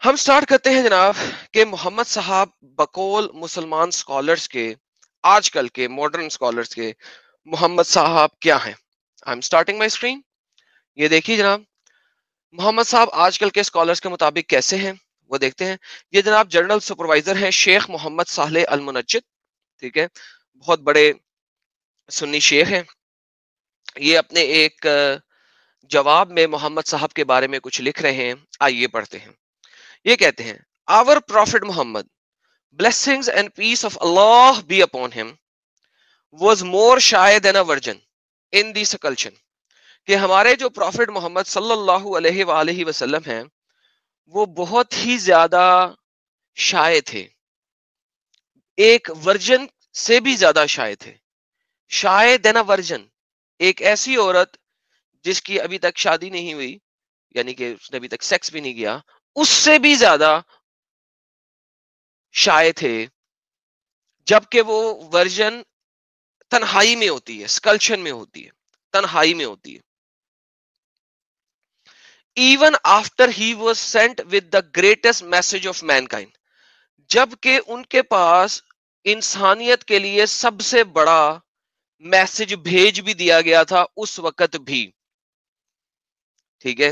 ہم سٹارٹ کرتے ہیں جناب کہ محمد صاحب بقول مسلمان سکالرز کے، آج کل کے ماڈرن سکالرز کے، محمد صاحب کیا ہیں. I am starting my screen. یہ دیکھیے جناب، محمد صاحب آج کل کے سکالرز کے مطابق کیسے ہیں وہ دیکھتے ہیں. یہ جناب جنرل سپروائزر ہیں شیخ محمد صالح المنجد، ٹھیک ہے، بہت بڑے سنی شیخ ہیں. یہ اپنے ایک جواب میں محمد صاحب کے بارے میں کچھ لکھ رہے ہیں، آئیے پڑھتے ہیں. یہ کہتے ہیں our prophet Muhammad, blessings and peace of Allah be upon him, was more shy than a virgin in the seculation. کہ ہمارے جو پروفٹ محمد صلی اللہ علیہ وآلہ وسلم ہیں وہ بہت ہی زیادہ شائع تھے، ایک ورجن سے بھی زیادہ شائع تھے. شائع دین اے ورجن، ایک ایسی عورت جس کی ابھی تک شادی نہیں ہوئی، یعنی کہ اس نے ابھی تک سیکس بھی نہیں کیا، اس سے بھی زیادہ شائع تھے، جبکہ وہ ورجن تنہائی میں ہوتی ہے، سکلشن میں ہوتی ہے، تنہائی میں ہوتی ہے. Even after he was sent with the greatest message of mankind, جبکہ ان کے پاس انسانیت کے لیے سب سے بڑا میسج بھیج بھی دیا گیا تھا اس وقت بھی، ٹھیک ہے،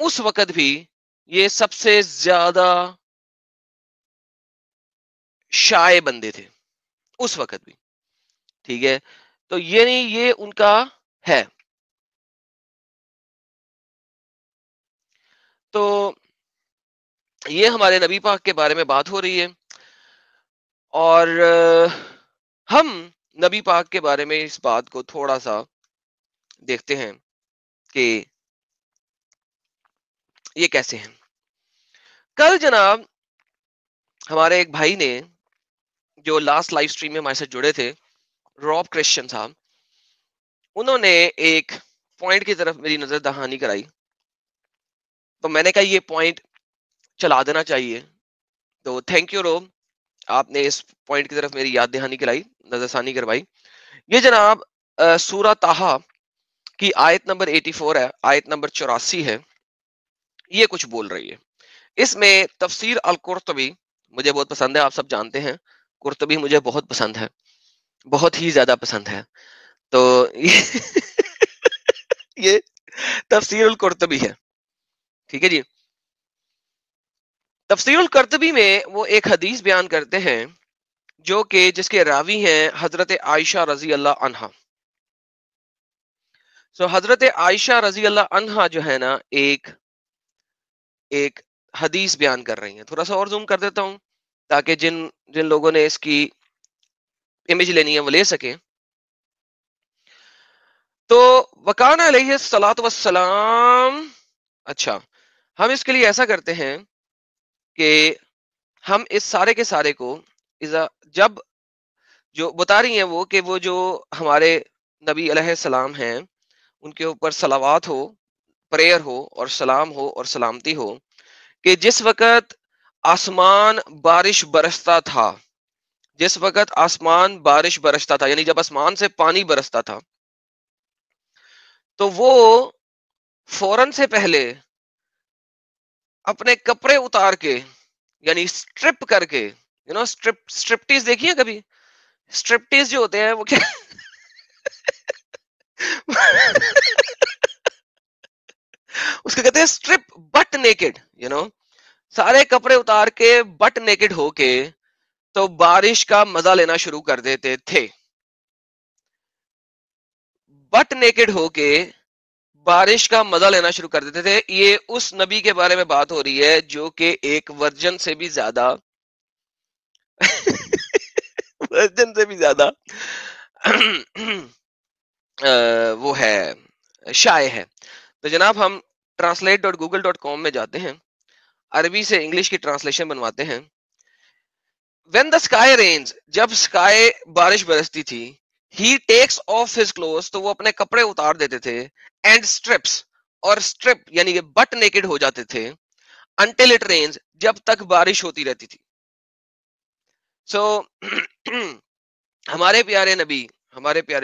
اس وقت بھی یہ سب سے زیادہ شائع بندے تھے اس وقت بھی، ٹھیک ہے. تو یہ نہیں، یہ ان کا ہے. تو یہ ہمارے نبی پاک کے بارے میں بات ہو رہی ہے، اور ہم نبی پاک کے بارے میں اس بات کو تھوڑا سا دیکھتے ہیں کہ یہ کیسے ہیں. کل جناب ہمارے ایک بھائی نے جو لاسٹ لائیو سٹریم میں ہمارے ساتھ جڑے تھے، روب کرسچن صاحب، انہوں نے ایک پوائنٹ کی طرف میری نظر دہانی کرائی. تو میں نے کہا یہ پوائنٹ چلا دینا چاہیے. تو تھینک یو روب، آپ نے اس پوائنٹ کی طرف میری یاد دہانی کرائی، نظر ثانی کروائی. یہ جناب سورہ طٰہٰ کی آیت نمبر 84 ہے، آیت نمبر 84 ہے. یہ کچھ بول رہی ہے. اس میں تفسیر القرطبی مجھے بہت پسند ہے، آپ سب جانتے ہیں قرطبی مجھے بہت پسند ہے، بہت ہی زیادہ پسند ہے. تو یہ تفسیر القرطبی ہے، ٹھیک ہے جی. تفسیر القرطبی میں وہ ایک حدیث بیان کرتے ہیں جو کہ جس کے راوی ہیں حضرت عائشہ رضی اللہ عنہا. سو حضرت عائشہ رضی اللہ عنہا جو ہے نا ایک حدیث بیان کر رہی ہیں. تھوڑا سا اور زوم کر دیتا ہوں تاکہ جن لوگوں نے اس کی امیج لینی ہے وہ لے سکیں. تو وکان علیہ الصلوۃ والسلام، اچھا ہم اس کے لیے ایسا کرتے ہیں کہ ہم اس سارے کے سارے کو جب جو بتا رہی ہیں وہ کہ وہ جو ہمارے نبی علیہ السلام ہیں ان کے اوپر صلوات ہو، پریئر ہو اور سلام ہو اور سلامتی ہو، کہ جس وقت آسمان بارش برستا تھا، جس وقت آسمان بارش برستا تھا، یعنی جب آسمان سے پانی برستا تھا، تو وہ فوراً سے پہلے اپنے کپڑے اتار کے، یعنی سٹرپ کر کے، سٹرپٹیز دیکھیے کبھی، سٹرپٹیز جو ہوتے ہیں وہ کیا اس کو کہتے ہیں سٹرپ بٹ نیکڈ، سارے کپڑے اتار کے بٹ نیکڈ ہو کے تو بارش کا مزہ لینا شروع کر دیتے تھے. بٹ نیکڈ ہو کے بارش کا مزہ لینا شروع کر دیتے تھے. یہ اس نبی کے بارے میں بات ہو رہی ہے جو کہ ایک ورجن سے بھی زیادہ ورجن سے بھی زیادہ وہ ہے، شائع ہے. تو جناب ہم translate.google.com میں جاتے ہیں، عربی سے انگلش کی ٹرانسلیشن بنواتے ہیں. when the sky rains، جب سکائے بارش برستی تھی، he takes off his clothes، تو وہ اپنے کپڑے اتار دیتے تھے، and strips، اور strip یعنی کہ بٹ نیکڈ ہو جاتے تھے، until it rains، جب تک بارش ہوتی رہتی تھی. سو ہمارے پیارے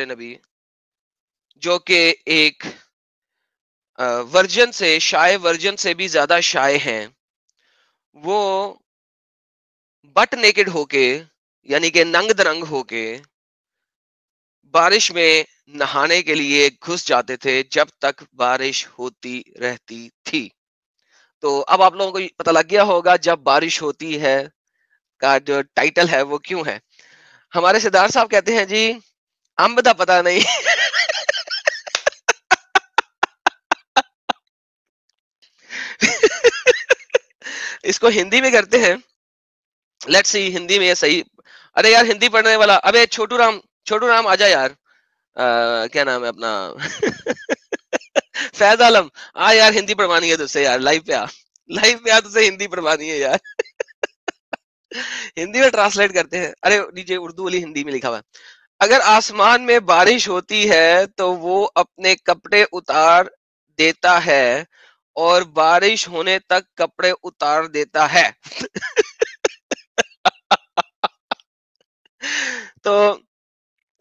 نبی جو کہ ایک ورجن سے بھی زیادہ شائع ہیں، وہ بٹ نیکڈ ہو کے یعنی کہ ننگ درنگ ہو کے بارش میں نہانے کے لیے گھس جاتے تھے جب تک بارش ہوتی رہتی تھی. تو اب آپ لوگوں کو پتہ لگ گیا ہوگا جب بارش ہوتی ہے کا جو ٹائٹل ہے وہ کیوں ہے. ہمارے سردار صاحب کہتے ہیں جی امب دا پتہ نہیں. اس کو ہندی میں کرتے ہیں. لیٹ سی ہندی میں صحیح. ارے یار ہندی پڑھنے والا, ابے چھوٹو رام آ جا یار. کیا نام ہے اپنا, فیض عالم آ یار, ہندی پڑھوانی ہے تجھ سے یار, لائیو پہ آ, لائیو پہ آ, تجھ سے ہندی پڑھوانی ہے یار. ہندی میں ٹرانسلیٹ کرتے ہیں. ارے نیچے اردو والی ہندی میں لکھا ہوا ہے, اگر آسمان میں بارش ہوتی ہے تو وہ اپنے کپڑے اتار دیتا ہے اور بارش ہونے تک کپڑے اتار دیتا ہے. تو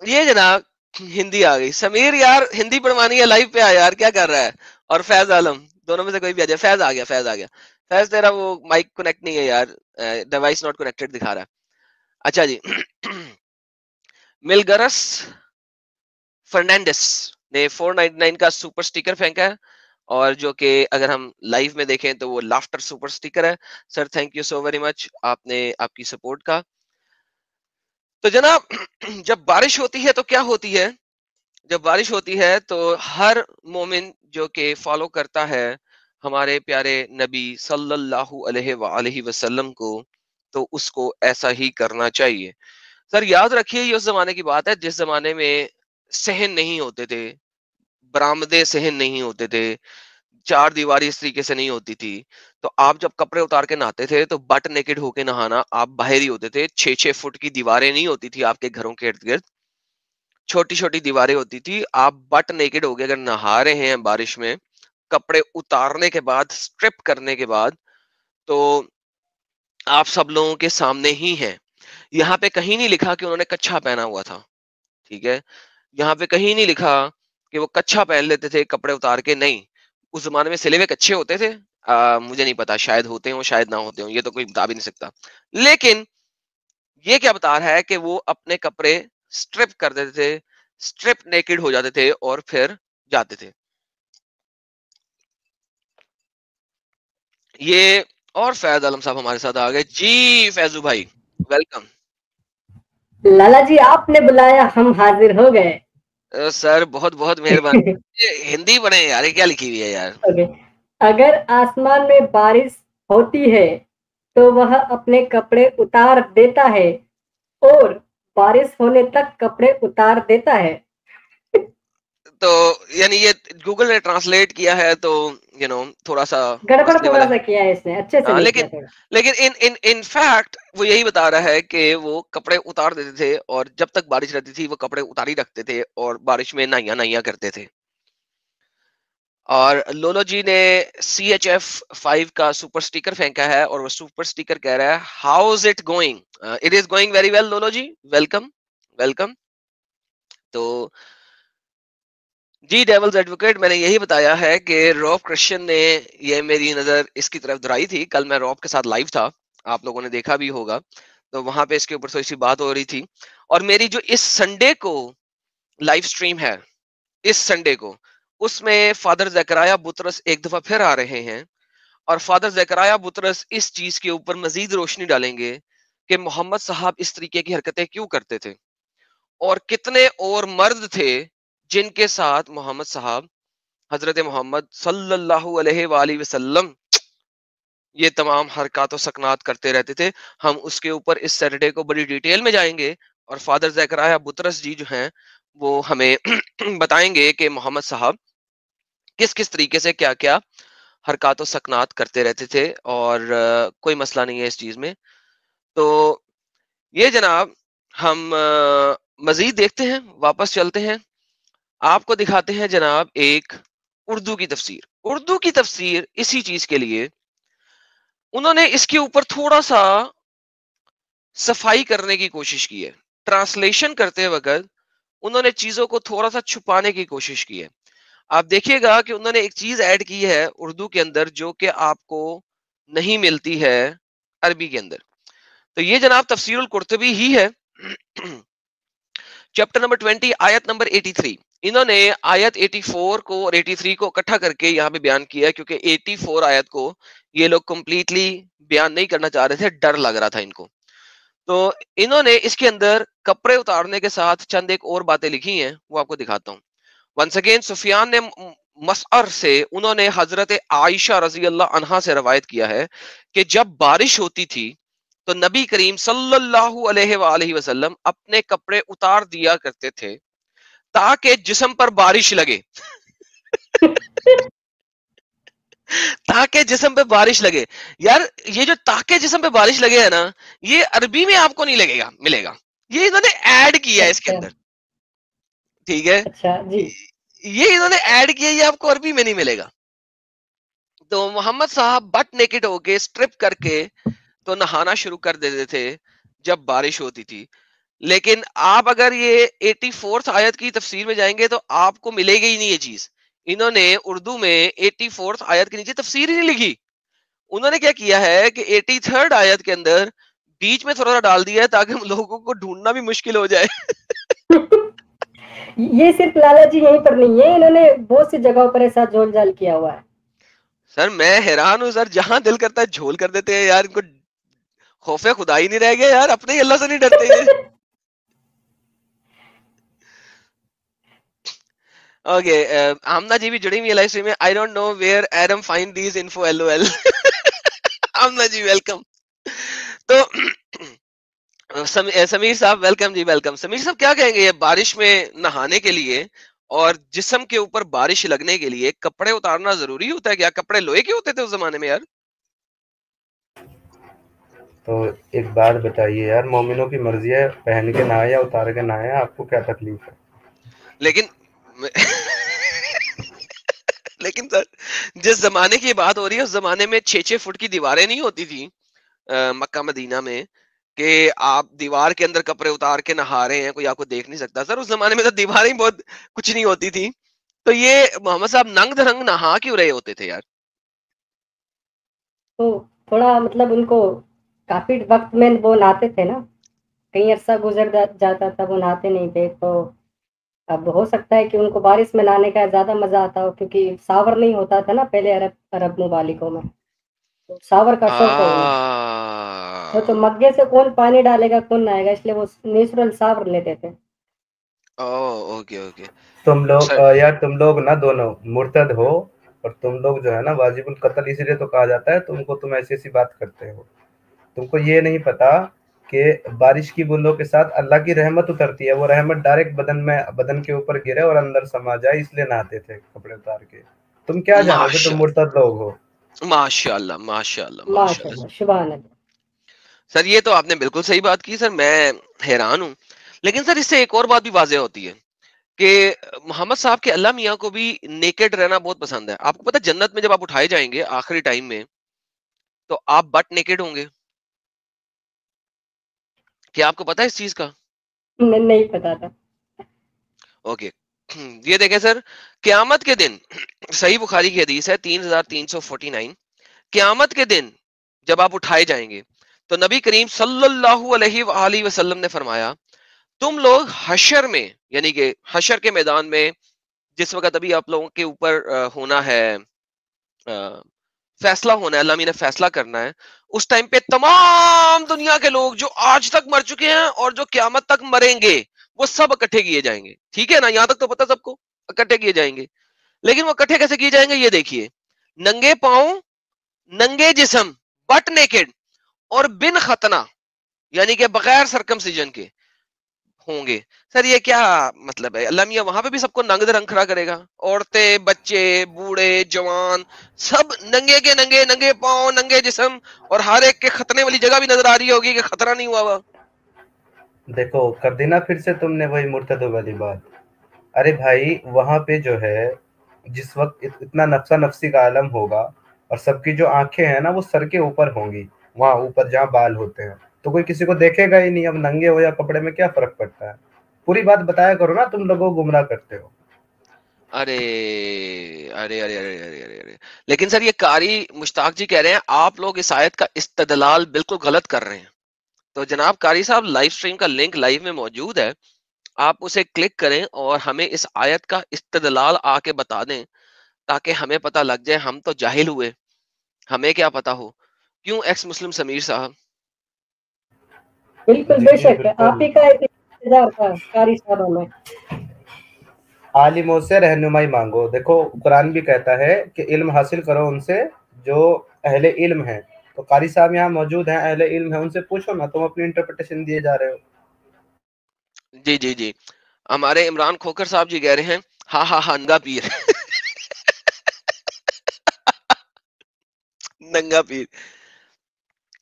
یہ جناب ہندی آ گئی. سمیر یار ہندی پڑھوانی ہے, لائیو پہ آ یار, کیا کر رہا ہے. اور فیض عالم دونوں میں سے کوئی بھی آ جائے. فیض آ گیا, فیض آ گیا. فیض تیرا وہ مائک کنیکٹ نہیں ہے یار, ڈیوائس ناٹ کنیکٹڈ دکھا رہا ہے. اچھا جی. ملگرس فرنینڈس نے 499 کا سپر سٹیکر پھینکا ہے, اور جو کہ اگر ہم لائیو میں دیکھیں تو وہ لافٹر سپر سٹیکر ہے. Sir thank you so very مچ آپ نے آپ کی سپورٹ کا. تو جناب جب بارش ہوتی ہے تو کیا ہوتی ہے, جب بارش ہوتی ہے تو ہر مومن جو کہ فالو کرتا ہے ہمارے پیارے نبی صلی اللہ علیہ وآلہ وسلم کو, تو اس کو ایسا ہی کرنا چاہیے. سر یاد رکھیے یہ اس زمانے کی بات ہے جس زمانے میں صحن نہیں ہوتے تھے, برآمدے صحن نہیں ہوتے تھے, چار دیواری اس طریقے سے نہیں ہوتی تھی. تو آپ جب کپڑے اتار کے نہاتے تھے تو بٹ نیکڈ ہو کے نہانا, آپ باہر ہی ہوتے تھے. 6 فٹ کی دیواریں نہیں ہوتی تھی آپ کے گھروں کے ارد گرد, چھوٹی چھوٹی دیواریں ہوتی تھی. آپ بٹ نیکڈ ہو کے اگر نہا رہے ہیں بارش میں, کپڑے اتارنے کے بعد, اسٹرپ کرنے کے بعد, تو آپ سب لوگوں کے سامنے ہی ہیں. یہاں پہ کہیں نہیں لکھا کہ انہوں نے کچھا پہنا ہوا تھا, ٹھیک ہے, یہاں پہ کہیں نہیں لکھا کہ وہ کچھا پہن لیتے تھے کپڑے اتار کے, نہیں. اس زمانے میں سلے ہوئے کچھے ہوتے تھے, مجھے نہیں پتا, شاید ہوتے ہوں شاید نہ ہوتے ہوں, یہ تو کوئی بتا بھی نہیں سکتا. لیکن یہ کیا بتا رہا ہے کہ وہ اپنے کپڑے اسٹرپ کر دیتے تھے, اسٹرپ نیکڈ ہو جاتے تھے اور پھر جاتے تھے. یہ اور فیض عالم صاحب ہمارے ساتھ آ گئے جی. فیضو بھائی ویلکم. لالا جی آپ نے بلایا, ہم حاضر ہو گئے. سر بہت بہت مہربانی. ہندی پڑھیں یار, یہ کیا لکھی ہوئی ہے یار. اگر آسمان میں بارش ہوتی ہے تو وہ اپنے کپڑے اتار دیتا ہے اور بارش ہونے تک کپڑے اتار دیتا ہے. تو یعنی یہ گوگل نے ٹرانسلیٹ کیا ہے, تو تھوڑا سا گڑبڑ مسئلے تھوڑا والا سا کیا ہے اس نے, اچھے سے ہے. نہیں لیکن کیا تھوڑا. لیکن ان فیکٹ وہ یہی بتا رہا ہے کہ وہ کپڑے اتار دیتے تھے, اور جب تک بارش رہتی تھی وہ کپڑے اتاری رکھتے تھے اور بارش میں نہایا کرتے تھے. اور لولو جی نے CHF5 کا سپر سٹیکر پھینکا ہے, اور وہ سپر سٹیکر کہہ رہا ہے how is it going. It is going very well Lulu ji, welcome welcome. تو جی ڈیولز ایڈوکیٹ, میں نے یہی بتایا ہے کہ روب کرسچن نے یہ میری نظر اس کی طرف درائی تھی. کل میں روب کے ساتھ لائیو تھا, آپ لوگوں نے دیکھا بھی ہوگا, تو وہاں پہ اس کے اوپر تھوڑی سی بات ہو رہی تھی. اور میری جو اس سنڈے کو لائیو سٹریم ہے, اس سنڈے کو, اس میں فادر زکریا بطرس ایک دفعہ پھر آ رہے ہیں, اور فادر زکریا بطرس اس چیز کے اوپر مزید روشنی ڈالیں گے کہ محمد صاحب اس طریقے کی حرکتیں کیوں کرتے تھے, اور کتنے اور مرد تھے جن کے ساتھ محمد صاحب, حضرت محمد صلی اللہ علیہ وآلہ وسلم یہ تمام حرکات و سکنات کرتے رہتے تھے. ہم اس کے اوپر اس سیٹرڈے کو بڑی ڈیٹیل میں جائیں گے, اور فادر زکریا بطرس جی جو ہیں وہ ہمیں بتائیں گے کہ محمد صاحب کس کس طریقے سے کیا کیا حرکات و سکنات کرتے رہتے تھے, اور کوئی مسئلہ نہیں ہے اس چیز میں. تو یہ جناب ہم مزید دیکھتے ہیں, واپس چلتے ہیں, آپ کو دکھاتے ہیں جناب ایک اردو کی تفسیر. اردو کی تفسیر اسی چیز کے لیے انہوں نے اس کے اوپر تھوڑا سا صفائی کرنے کی کوشش کی ہے. ٹرانسلیشن کرتے وقت انہوں نے چیزوں کو تھوڑا سا چھپانے کی کوشش کی ہے. آپ دیکھیے گا کہ انہوں نے ایک چیز ایڈ کی ہے اردو کے اندر جو کہ آپ کو نہیں ملتی ہے عربی کے اندر. تو یہ جناب تفسیر القرطبی ہی ہے, چیپٹر نمبر 20 آیت نمبر 83. انہوں نے آیت 84 کو اور 83 کو اکٹھا کر کے یہاں پہ بیان کیا, کیونکہ 84 آیت کو یہ لوگ کمپلیٹلی بیان نہیں کرنا چاہ رہے تھے, ڈر لگ رہا تھا ان کو. تو انہوں نے اس کے اندر کپڑے اتارنے کے ساتھ چند ایک اور باتیں لکھی ہیں, وہ آپ کو دکھاتا ہوں. ونس اگین سفیان نے مسعر سے, انہوں نے حضرت عائشہ رضی اللہ عنہا سے روایت کیا ہے کہ جب بارش ہوتی تھی تو نبی کریم صلی اللہ علیہ وآلہ وسلم اپنے کپڑے اتار دیا کرتے تھے تاکہ جسم پر بارش لگے. تاکہ جسم پہ بارش لگے. یار یہ جو تاکہ جسم پہ بارش لگے ہے نا, یہ عربی میں آپ کو نہیں لگے گا, ملے گا. یہ انہوں نے ایڈ کیا ہے اس کے اچھا اندر, ٹھیک ہے, اچھا جی. یہ انہوں نے ایڈ کیا, یہ آپ کو عربی میں نہیں ملے گا. تو محمد صاحب بٹ نیکڈ ہو کے اسٹرپ کر کے تو نہانا شروع کر دیتے تھے جب بارش ہوتی تھی. لیکن آپ اگر یہ 84 آیت کی تفسیر میں جائیں گے تو آپ کو ملے گی ہی نہیں یہ چیز. انہوں نے اردو میں 84 آیت کے نیچے تفسیر ہی نہیں لکھی. انہوں نے کیا کیا ہے کہ 83 آیت کے اندر بیچ میں تھوڑا سا ڈال دیا ہے تاکہ ہم لوگوں کو ڈھونڈنا بھی مشکل ہو جائے. یہ صرف لالا جی یہیں پر نہیں ہے, انہوں نے بہت سی جگہوں پر ایسا جھول جھال کیا ہوا ہے. سر میں حیران ہوں سر, جہاں دل کرتا ہے جھول کر دیتے ہیں یار, ان کو خوف خدا ہی نہیں رہ گیا یار, اپنے ہی اللہ سے نہیں ڈرتے یہ. اوکے, آمنا جی بھی جڑی ہوئی ہے لائف اسٹریم میں. I don't know where Adam find these info L O L. Amna ji welcome. تو سمیر صاحب ویلکم جی ویلکم. سمیر صاحب کیا کہیں گے, یہ بارش میں نہانے کے لیے اور جسم کے اوپر بارش لگنے کے لیے کپڑے اتارنا ضروری ہوتا ہے کیا؟ کپڑے لوہے کے ہوتے تھے اس زمانے میں یار. تو ایک بات بتائیے یار, مومنوں کی مرضی ہے, پہن کے نہائے یا اتار کے نہائے, آپ کو کیا تکلیف ہے؟ لیکن لیکن سر جس زمانے کی بات ہو رہی ہے اس زمانے میں 6-6 فٹ کی دیواریں نہیں ہوتی تھی مکہ مدینہ میں کہ آپ دیوار کے اندر کپڑے اتار کے نہا رہے ہیں, کوئی آپ کو دیکھ نہیں سکتا. سر اس زمانے میں تو دیواریں بہت کچھ نہیں ہوتی تھی. تو یہ محمد صاحب ننگ دھرنگ نہا کیوں رہے ہوتے تھے یار؟ تو تھوڑا مطلب ان کو کافی وقت میں وہ نہاتے تھے نا, کہیں عرصہ گزر جاتا تھا وہ نہاتے نہیں تھے. تو اب ہو سکتا ہے کہ ان کو بارش میں نہانے کا زیادہ مزہ آتا ہو, کیونکہ ساور نہیں ہوتا تھا نا پہلے عرب ممالکوں میں, تو ساور کا شوق ہے انہیں. تو مگے سے کون پانی ڈالے گا, کون نہائے گا, اس لیے وہ نیچرل ساور لیتے تھے. Okay okay. تم لوگ یار, تم لوگ نا دونوں مرتد ہو, اور تم لوگ جو ہے نا واجب القتل اسی لیے تو کہا جاتا ہے تم کو, تم ایسی ایسی بات کرتے ہو. تم کو یہ نہیں پتا کہ بارش کی بوندوں کے ساتھ اللہ کی رحمت اترتی ہے, وہ رحمت ڈائریکٹ بدن کے اوپر گرے اور اندر سما جائے, اس لیے نہاتے تھے کپڑے اتار کے. تم کیا جانو کہ تم مرتد لوگ ہو. ماشاء اللہ ماشاء اللہ ماشاء اللہ, سبحان اللہ. سر یہ تو آپ نے بالکل صحیح بات کی سر, میں حیران ہوں. لیکن سر اس سے ایک اور بات بھی واضح ہوتی ہے کہ محمد صاحب کے اللہ میاں کو بھی نیکڈ رہنا بہت پسند ہے. آپ کو پتا جنت میں جب آپ اٹھائے جائیں گے آخری ٹائم میں تو آپ بٹ نیکڈ ہوں گے. کیا آپ کو پتا ہے اس چیز کا؟ نہیں پتا تھا. اوکے, یہ دیکھیں سر, قیامت کے دن صحیح بخاری کی حدیث ہے 3349, قیامت کے دن جب آپ اٹھائے جائیں گے تو نبی کریم صلی اللہ علیہ وآلہ وسلم نے فرمایا تم لوگ حشر میں, یعنی کہ حشر کے میدان میں جس وقت ابھی آپ لوگوں کے اوپر ہونا ہے, فیصلہ ہونا ہے, اللہ میاں نے فیصلہ کرنا ہے, اس ٹائم پہ تمام دنیا کے لوگ جو آج تک مر چکے ہیں اور جو قیامت تک مریں گے وہ سب اکٹھے کیے جائیں گے. ٹھیک ہے نا, یہاں تک تو پتا سب کو اکٹھے کیے جائیں گے. لیکن وہ اکٹھے کیسے کیے جائیں گے یہ دیکھیے, ننگے پاؤں, ننگے جسم, بٹ نیکڈ اور بن ختنہ, یعنی کہ بغیر سرکمسیجن کے ہوں گے. سر یہ کیا مطلب ہے؟ اللہ میاں وہاں پہ بھی سب کو ننگ رنگ کھڑا کرے گا, عورتیں, بچے, بوڑھے, جوان, سب ننگے کے ننگے, ننگے پاؤں, ننگے جسم, اور ہر ایک کے ختنے والی جگہ بھی نظر آ رہی ہوگی کہ خطرہ نہیں ہوا ہوا. دیکھو کر دینا پھر سے تم نے وہی مرتد والی بات. ارے بھائی وہاں پہ جو ہے جس وقت اتنا نفسا نفسی کا عالم ہوگا اور سب کی جو آنکھیں ہیں نا وہ سر کے اوپر ہوں گی, وہاں اوپر جہاں بال ہوتے ہیں, تو کوئی کسی کو دیکھے گا ہی نہیں. اب ننگے ہو یا کپڑے میں کیا فرق پڑتا ہے؟ پوری بات بتایا کرو نا, تم لوگوں گمراہ کرتے ہو. ارے ارے ارے ارے ارے ارے ارے، لیکن سر یہ قاری مشتاق جی کہہ رہے ہیں آپ لوگ اس آیت کا استدلال بالکل غلط کر رہے ہیں. تو جناب قاری صاحب لائیو سٹریم کا لنک لائیو میں موجود ہے، آپ اسے کلک کریں اور ہمیں اس آیت کا استدلال آ کے بتا دیں تاکہ ہمیں پتہ لگ جائے. ہم تو جاہل ہوئے، ہمیں کیا پتا ہو. کیوں ایکس مسلم سمیر صاحب؟ بالکل جی بے جی شک آپ بالکل. ہی کا ایک انتظار تھا قاری صاحب میں. عالموں سے رہنمائی مانگو. دیکھو قرآن بھی کہتا ہے کہ علم حاصل کرو ان سے جو اہل علم ہیں. تو قاری صاحب یہاں موجود ہیں، اہل علم ہیں، ان سے پوچھو نا، تم اپنی انٹرپریٹیشن دیے جا رہے ہو. جی جی جی، ہمارے عمران کھوکر صاحب جی کہہ رہے ہیں ہاں ہاں ہاں ننگا پیر. ننگا پیر.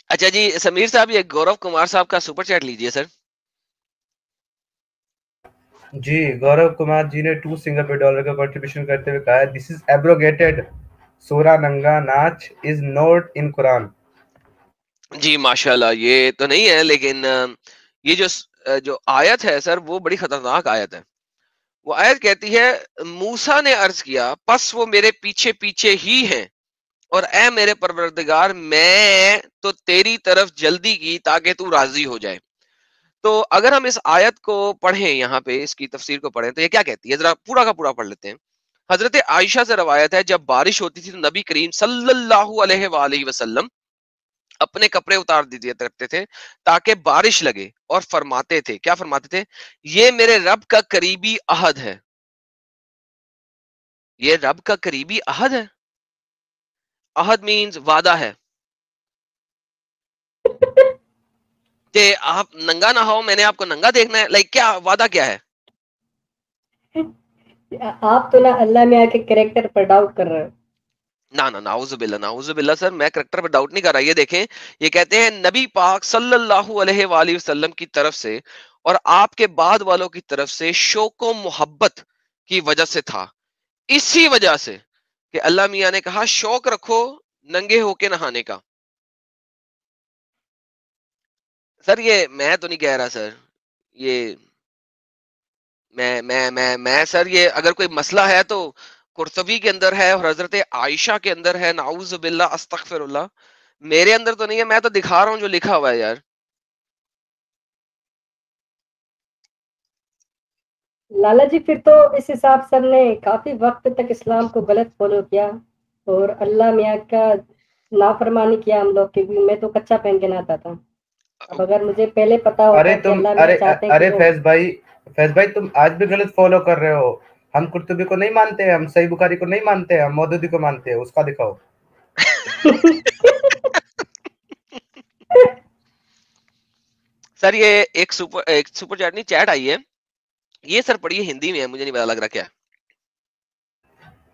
اچھا جی سمیر صاحب، یہ گورو کمار صاحب کا سپر چیٹ لیجئے سر. جی گورو کمار جی نے $2 سنگاپور کا کنٹریبیوشن کرتے ہوئے کہا ہے دس از ایبروگیٹڈ، سورہ ننگا ناچ از نوٹ ان قرآن. جی ماشاءاللہ، یہ تو نہیں ہے لیکن یہ جو آیت ہے سر وہ بڑی خطرناک آیت ہے. وہ آیت کہتی ہے موسیٰ نے عرض کیا پس وہ میرے پیچھے پیچھے ہی ہیں، اور اے میرے پروردگار میں تو تیری طرف جلدی کی تاکہ تو راضی ہو جائے. تو اگر ہم اس آیت کو پڑھیں، یہاں پہ اس کی تفسیر کو پڑھیں تو یہ کیا کہتی ہے، ذرا پورا کا پورا پڑھ لیتے ہیں. حضرت عائشہ سے روایت ہے جب بارش ہوتی تھی تو نبی کریم صلی اللہ علیہ وآلہ وسلم اپنے کپڑے اتار دیا کرتے تھے تاکہ بارش لگے، اور فرماتے تھے، کیا فرماتے تھے؟ یہ میرے رب کا قریبی عہد ہے. یہ رب کا قریبی عہد ہے. عہد مینز وعدہ ہے کہ آپ ننگا نہ ہو، میں نے آپ کو ننگا دیکھنا ہے. لائک کیا وعدہ کیا ہے؟ آپ تو نا اللہ میں آ کے کریکٹر پر ڈاؤٹ کر رہے ہو. نا نعوذ باللہ نعوذ باللہ سر، میں کریکٹر پہ ڈاؤٹ نہیں کر رہا. یہ دیکھیں، یہ کہتے ہیں نبی پاک صلی اللہ علیہ وآلہ وسلم کی طرف سے اور آپ کے بعد والوں کی طرف سے شوق و محبت کی وجہ سے تھا. اسی وجہ سے کہ اللہ میاں نے کہا شوق رکھو ننگے ہو کے نہانے کا. سر یہ میں تو نہیں کہہ رہا سر، یہ میں سر، یہ اگر کوئی مسئلہ ہے تو قرطبی کے اندر ہے اور حضرت عائشہ کے اندر ہے. نعوذ باللہ استغفر اللہ. میرے اندر تو نہیں ہے، میں تو دکھا رہا ہوں جو لکھا ہوا ہے یار. لالا جی پھر تو اس حساب سب نے کافی وقت تک اسلام کو غلط فالو کیا اور اللہ میاں کا نافرمانی کیا ہم لوگ کی. میں تو کچا پہن کے نہاتا تھا. اب اگر مجھے پہلے پتا ہوتا کہ اللہ میاں چاہتے ہیں کہ وہ فیض بھائی تم آج بھی غلط فالو کر رہے ہو. ہم قرطبی کو نہیں مانتے، ہم صحیح بخاری کو نہیں مانتے، ہم مودودی کو مانتے ہیں. اس کا دکھاؤ. سر یہ ایک سپر چیٹ نہیں چیٹ آئی ہے، یہ سر پڑھیے، ہندی میں ہے، مجھے نہیں پتا لگ رہا کیا ہے.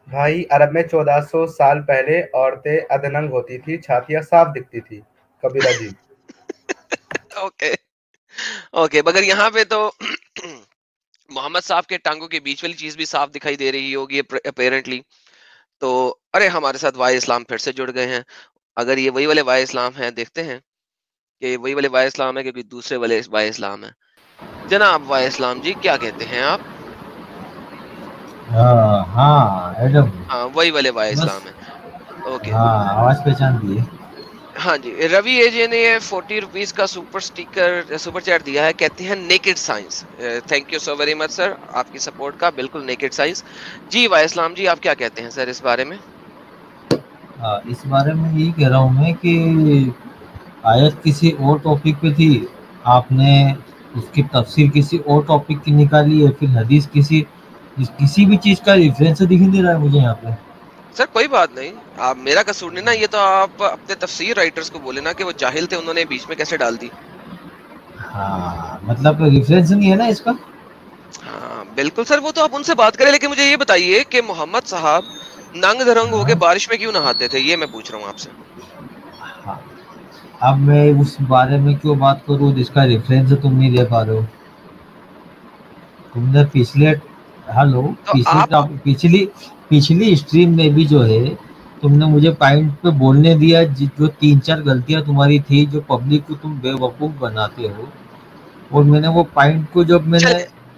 بھائی عرب میں 1400 سال پہلے عورتیں ادھننگ ہوتی تھی، چھاتیاں صاف دکھتی تھی. کبیرہ جی. اوکے اوکے، مگر یہاں پہ تو محمد صاحب کے ٹانگوں کے بیچ والی چیز بھی صاف دکھائی دے رہی ہوگی اپیرنٹلی. تو ارے ہمارے ساتھ وائے اسلام پھر سے جڑ گئے ہیں. اگر یہ وہی والے وائے اسلام ہیں، دیکھتے ہیں کہ وہی والے وائے اسلام ہے کہ کوئی دوسرے والے وائے اسلام ہے. جناب وائے اسلام جی کیا کہتے ہیں آپ؟ ہاں ایڈم ہاں وہی والے وائے بس اسلام ہے. اوکے ہاں آواز پہچان دی ہے. ہاں جی، روی اے جے نے 40 روپیز کا سپر چیٹ دیا ہے، کہتے ہیں naked science. Thank you so very much sir آپ کی سپورٹ کا. بالکل نیکڈ سائنس. جی وائے اسلام جی آپ کیا کہتے ہیں سر اس بارے میں؟ اس بارے میں یہی کہہ رہا ہوں میں کہ آیت کسی اور ٹاپک پہ تھی، آپ نے اس کی تفسیر کسی اور ٹاپک کی نکالی ہے، پھر حدیث کسی بھی چیز کا ریفرنس دکھ نہیں دے رہا ہے مجھے یہاں پہ. سر کوئی بات نہیں، آپ میرا قصور نہیں نا، یہ تو آپ اپنے تفسیر رائٹرز کو بولے نا کہ وہ جاہل تھے، انہوں نے بیچ میں کیسے ڈال دی. ہاں مطلب ریفرنس نہیں ہے نا اس کا. ہاں بالکل سر، وہ تو آپ ان سے بات کریں، لیکن مجھے یہ بتائیے کہ محمد صاحب ننگ دھرنگ ہو کے ہاں بارش میں کیوں نہاتے تھے، یہ میں پوچھ رہا ہوں آپ سے. ہاں، اب میں اس بارے میں کیوں بات کروں جس کا ریفرنس تم نہیں دے پا رہے ہو. تم نے تو آپ پچھلی اسٹریم میں بھی جو ہے تم نے مجھے پوائنٹ پہ بولنے دیا، جو 3-4 غلطیاں تمہاری تھی جو پبلک کو تم بے وقوف بناتے ہو، اور میں نے وہ پوائنٹ کو جب میں نے